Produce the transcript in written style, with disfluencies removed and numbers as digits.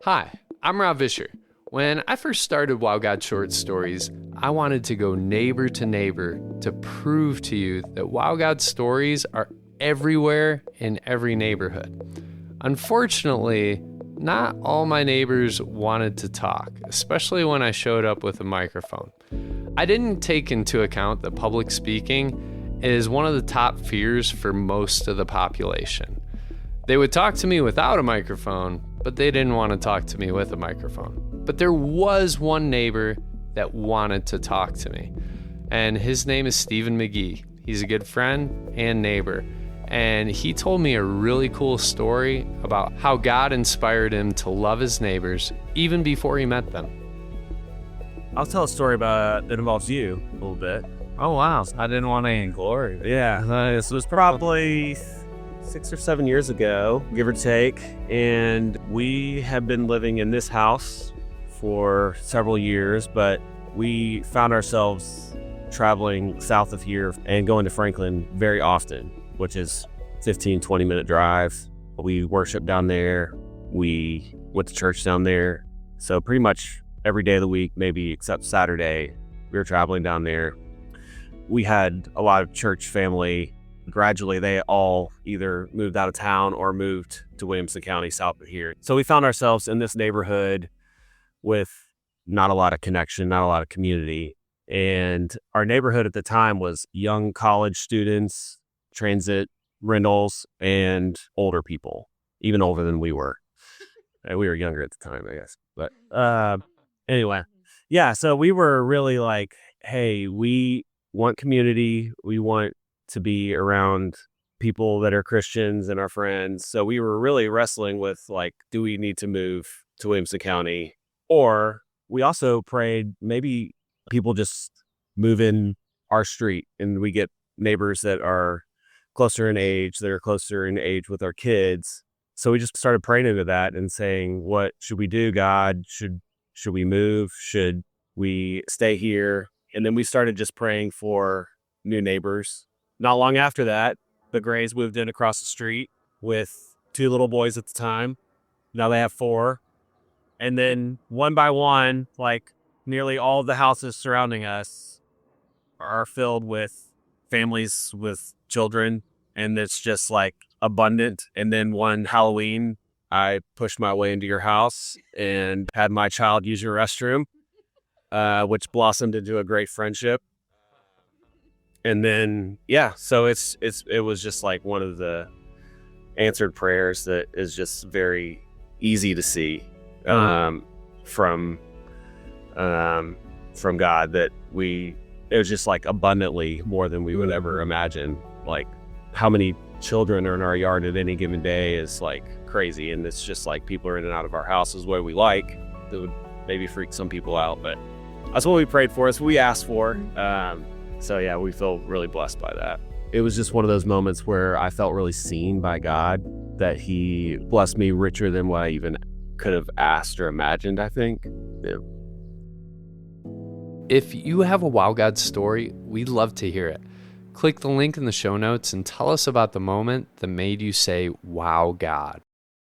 Hi, I'm Rob Vischer. When I first started Wow God Short Stories, I wanted to go neighbor to neighbor to prove to you that Wow God stories are everywhere in every neighborhood. Unfortunately, not all my neighbors wanted to talk, especially when I showed up with a microphone. I didn't take into account that public speaking is one of the top fears for most of the population. They would talk to me without a microphone, but they didn't want to talk to me with a microphone. But there was one neighbor that wanted to talk to me, and his name is Stephen McGee. He's a good friend and neighbor, and he told me a really cool story about how God inspired him to love his neighbors even before he met them. I'll tell a story that involves you a little bit. Oh, wow. I didn't want any glory. Yeah, this was probably 6 or 7 years ago, give or take. And we have been living in this house for several years, but we found ourselves traveling south of here and going to Franklin very often, which is 15-20 minute drive. We worship down there. We went to church down there. So pretty much every day of the week, maybe except Saturday, we were traveling down there. We had a lot of church family. Gradually, they all either moved out of town or moved to Williamson County south of here. So we found ourselves in this neighborhood with not a lot of connection, not a lot of community. And our neighborhood at the time was young college students, transit rentals, and older people, even older than we were. We were younger at the time, I guess. But anyway, yeah, so we were really like, hey, we want community. We want to be around people that are Christians and our friends. So we were really wrestling with like, do we need to move to Williamson County? Or we also prayed maybe people just move in our street and we get neighbors that are closer in age, with our kids. So we just started praying into that and saying, what should we do, God? Should we move? Should we stay here? And then we started just praying for new neighbors. Not long after that, the Grays moved in across the street with 2 little boys at the time. Now they have 4. And then one by one, like nearly all of the houses surrounding us are filled with families with children. And it's just like abundant. And then one Halloween, I pushed my way into your house and had my child use your restroom, which blossomed into a great friendship. And then, yeah, so it was just like one of the answered prayers that is just very easy to see from God, that it was just like abundantly more than we would ever imagine. Like how many children are in our yard at any given day is like crazy. And it's just like people are in and out of our houses where we like. That would maybe freak some people out, but that's what we prayed for. That's what we asked for. So yeah, we feel really blessed by that. It was just one of those moments where I felt really seen by God, that he blessed me richer than what I even could have asked or imagined, I think. Yeah. If you have a Wow God story, we'd love to hear it. Click the link in the show notes and tell us about the moment that made you say, Wow God.